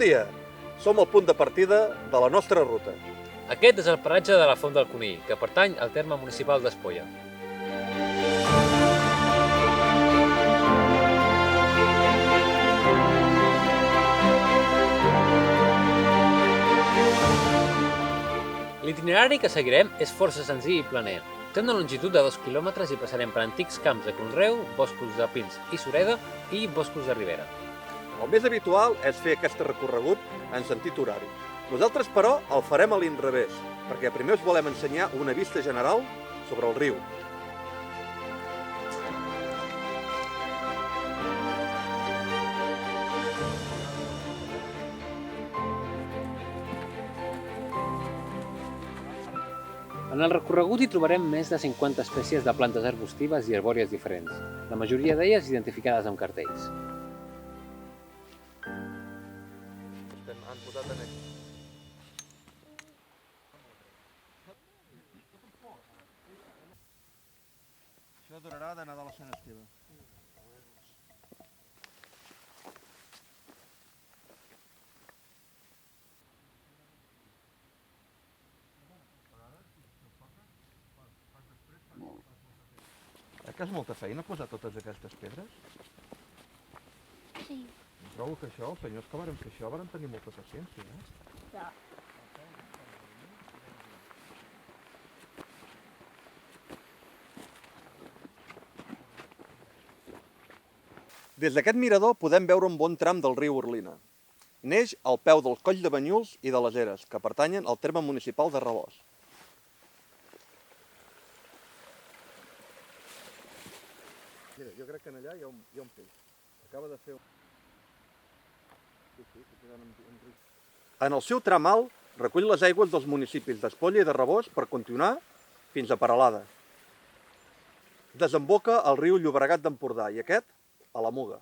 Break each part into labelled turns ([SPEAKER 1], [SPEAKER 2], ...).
[SPEAKER 1] dia! Som al punt de partida de la nostra ruta.
[SPEAKER 2] Aquest és el paratge de la Font del Conill, que pertany al terme municipal d'Espolla. L'itinerari que seguirem és força senzill i planer. Té una longitud de 2 quilòmetres i passarem per antics camps de conreu, boscos de pins i sureda i boscos de ribera.
[SPEAKER 1] El més habitual és fer aquest recorregut en sentit horari. Nosaltres, però, el farem a l'inrevés, perquè primer us volem ensenyar una vista general sobre el riu.
[SPEAKER 2] En el recorregut hi trobarem més de 50 espècies de plantes arbustives i arbòries diferents, la majoria d'elles identificades amb cartells.
[SPEAKER 1] Això durarà de Nadal a Sant Esteve. Que és molta feina posar totes aquestes pedres?
[SPEAKER 3] Sí.
[SPEAKER 1] Trobo que això, els senyors que varen fer això, varen tenir molta paciència,
[SPEAKER 3] Ja.
[SPEAKER 1] Des d'aquest mirador podem veure un bon tram del riu Orlina. Neix al peu del Coll de Banyuls i de les Eres, que pertanyen al terme municipal de Rabós. Mira, jo crec que allà hi ha un peix. Acaba de fer un... En el seu tram alt, recull les aigües dels municipis d'Espolla i de Rabós per continuar fins a Peralada. Desemboca al riu Llobregat d'Empordà i aquest a la Muga.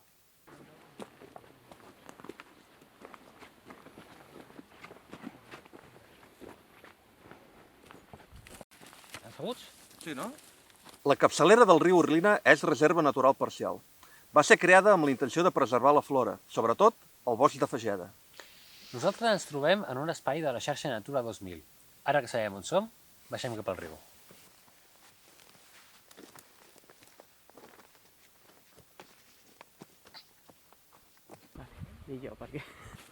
[SPEAKER 2] Asseguts?
[SPEAKER 1] Sí, no? La capçalera del riu Orlina és reserva natural parcial. Va ser creada amb la intenció de preservar la flora, sobretot el bosc de Fageda.
[SPEAKER 2] Nosaltres ens trobem en un espai de la xarxa Natura 2000. Ara que sabem on som, baixem cap al riu.
[SPEAKER 4] I jo, per què?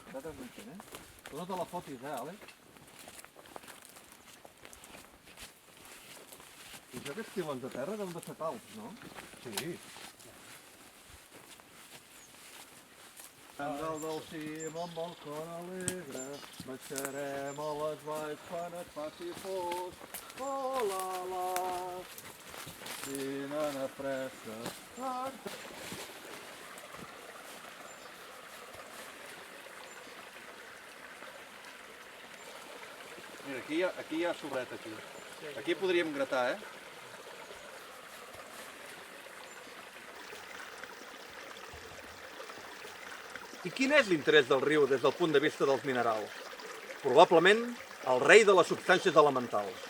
[SPEAKER 1] Tu no te la fotis, Àlex? I això que és pilons de terra deuen de ser talps, no? Sí. En dalt del cim amb el cor alegre, baixarem a les valls quan et faci fosc. Oh, la, la, vine a pressa. Mira, aquí hi ha sorret, aquí. Aquí podríem gratar, eh? I quin és l'interès del riu des del punt de vista dels minerals? Probablement el rei de les substàncies elementals,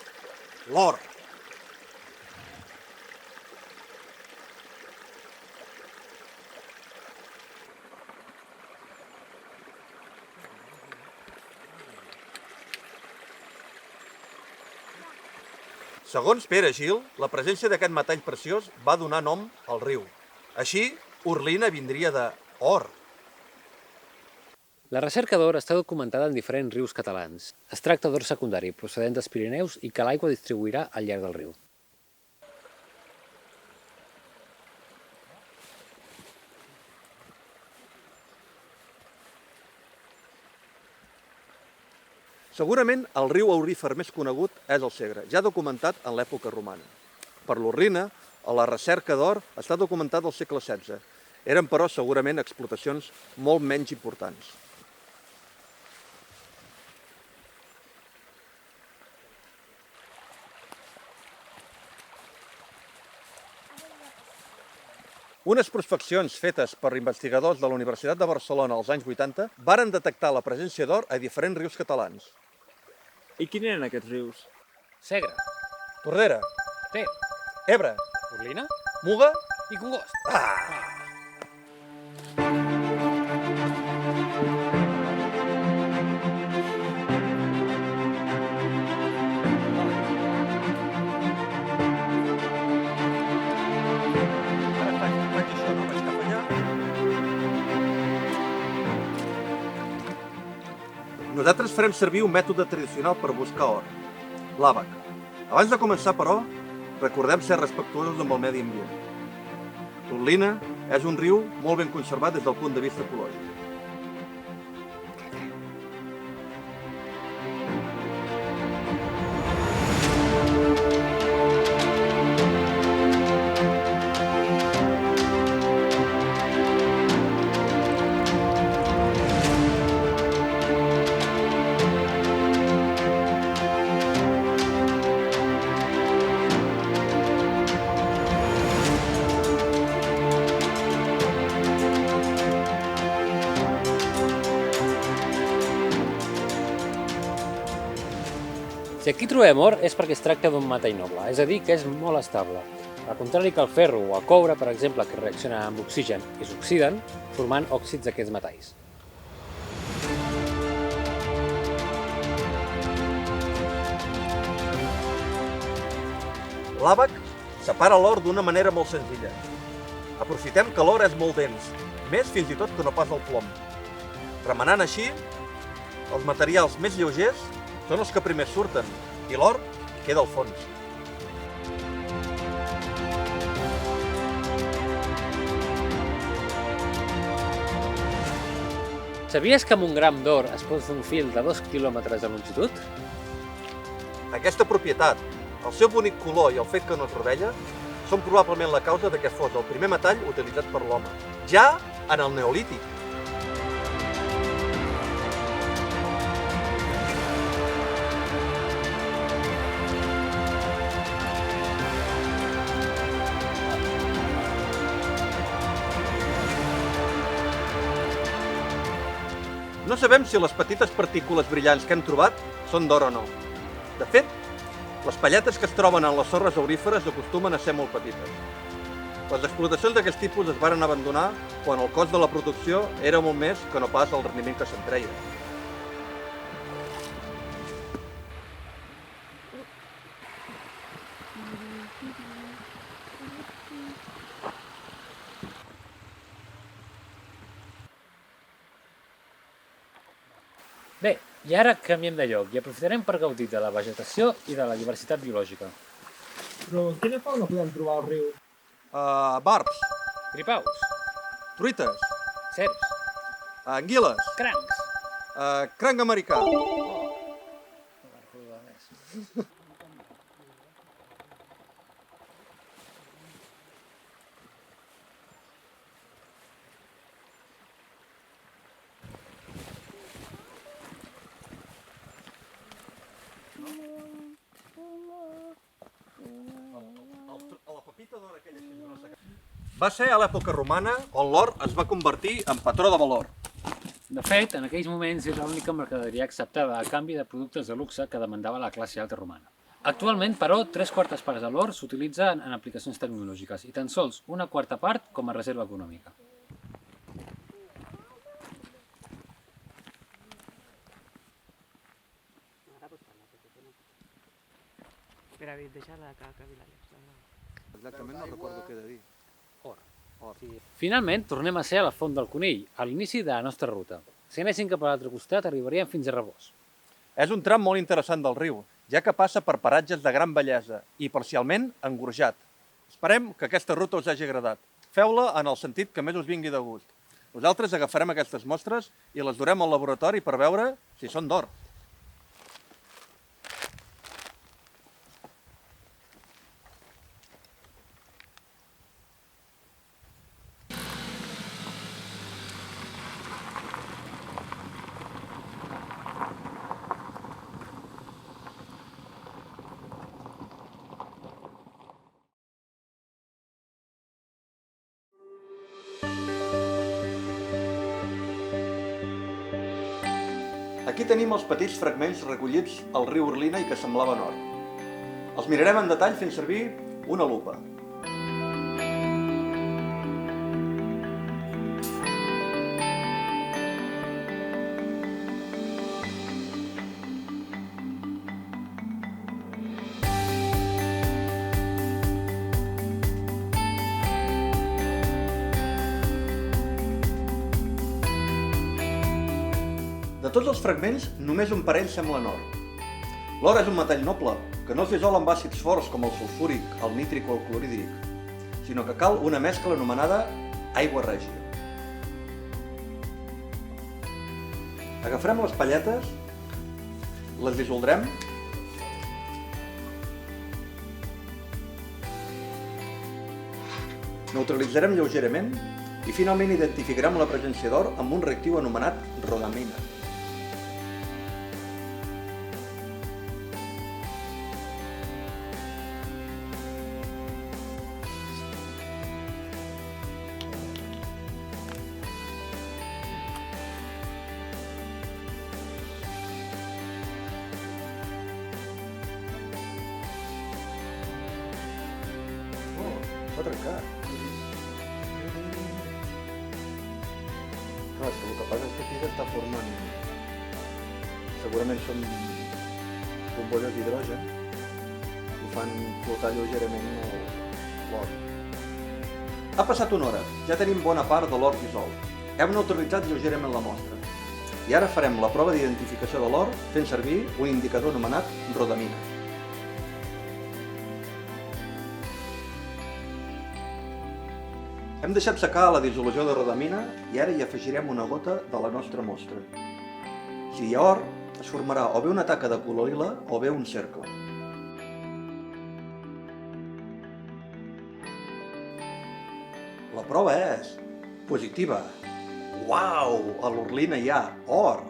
[SPEAKER 1] l'or. Segons Pere Gil, la presència d'aquest metall preciós va donar nom al riu. Així, Orlina vindria de or.
[SPEAKER 2] La recerca d'or està documentada en diferents rius catalans. Es tracta d'or secundari, procedent dels Pirineus i que l'aigua distribuirà al llarg del riu.
[SPEAKER 1] Segurament el riu aurífer més conegut és el Segre, ja documentat en l'època romana. Per l'Orlina, la recerca d'or està documentada al segle XVI. Eren, però, segurament explotacions molt menys importants. Unes prospeccions fetes per investigadors de la Universitat de Barcelona als anys 80 varen detectar la presència d'or a diferents rius catalans.
[SPEAKER 4] I quins eren aquests rius?
[SPEAKER 2] Segre,
[SPEAKER 1] Tordera,
[SPEAKER 2] Ter,
[SPEAKER 1] Ebre,
[SPEAKER 2] Orlina
[SPEAKER 1] Muga...
[SPEAKER 2] i Congost.
[SPEAKER 1] Nosaltres farem servir un mètode tradicional per buscar or, l'àbac. Abans de començar, però, recordem ser respectuosos amb el medi ambient. L'Orlina és un riu molt ben conservat des del punt de vista ecològic.
[SPEAKER 2] Si aquí trobem or és perquè es tracta d'un metall noble, és a dir, que és molt estable. Al contrari que el ferro o el coure, per exemple, que reaccionen amb oxigen i s'oxiden, formant òxids d'aquests metalls.
[SPEAKER 1] L'àbac separa l'or d'una manera molt senzilla. Aprofitem que l'or és molt dens, més fins i tot que no pas el plom. Remenant així, els materials més lleugers són els que primer surten i l'or queda al fons.
[SPEAKER 2] Sabies que amb un gram d'or es pot fer un fil de 2 quilòmetres de longitud?
[SPEAKER 1] Aquesta propietat, el seu bonic color i el fet que no es rovella, són probablement la causa de que fos el primer metall utilitzat per l'home, ja en el Neolític. No sabem si les petites partícules brillants que hem trobat són d'or o no. De fet, les palletes que es troben en les sorres auríferes acostumen a ser molt petites. Les explotacions d'aquest tipus es varen abandonar quan el cost de la producció era molt més que no pas el rendiment que se'n treia.
[SPEAKER 2] Bé, i ara canviem de lloc i aprofitarem per gaudir de la vegetació i de la diversitat biològica.
[SPEAKER 4] Però quina fauna podem trobar al riu?
[SPEAKER 1] Barbs,
[SPEAKER 2] Gripaus,
[SPEAKER 1] truites,
[SPEAKER 2] serps,
[SPEAKER 1] anguiles,
[SPEAKER 2] crancs.
[SPEAKER 1] cranc americà. Va ser a l'època romana on l'or es va convertir en patró de valor.
[SPEAKER 2] De fet, en aquells moments era l'única mercaderia acceptada a canvi de productes de luxe que demandava la classe alta romana. Actualment, però, 3/4 parts de l'or s'utilitza en aplicacions tecnològiques i tan sols 1/4 part com a reserva econòmica.
[SPEAKER 5] Per haver deixat la caca a Vilalles.
[SPEAKER 1] Exactament, no recordo què he de dir.
[SPEAKER 2] Finalment, tornem a ser a la Font del Conill, a l'inici de la nostra ruta. Si anéssim cap a l'altre costat, arribaríem fins a Rebós.
[SPEAKER 1] És un tram molt interessant del riu, ja que passa per paratges de gran bellesa i parcialment engorjat. Esperem que aquesta ruta us hagi agradat. Feu-la en el sentit que més us vingui de gust. Nosaltres agafarem aquestes mostres i les durem al laboratori per veure si són d'or. Aquí tenim els petits fragments recollits al riu Orlina i que semblaven or. Els mirarem en detall fent servir una lupa. De tots els fragments, només un parell semblen or. L'or és un metall noble, que no es dissol amb àcids forts com el sulfúric, el nítric o el clorhídric, sinó que cal una mescla anomenada aigua règia. Agafarem les palletes, les dissoldrem, neutralitzarem lleugerament i finalment identificarem la presència d'or amb un reactiu anomenat rodamina. S'ha trencat. Clar, és que el que passa és que aquí s'està formant... Segurament són bombolles d'hidrogen i fan flotar lleugerament l'or. Ha passat una hora, ja tenim bona part de l'or dissolt. Hem neutralitzat lleugerament la mostra. I ara farem la prova d'identificació de l'or fent servir un indicador anomenat rodamina. Hem deixat secar la dissolució de rodamina i ara hi afegirem una gota de la nostra mostra. Si hi ha or, es formarà o bé una taca de color lila o bé un cercle. La prova és positiva. Uau! A l'Orlina hi ha or!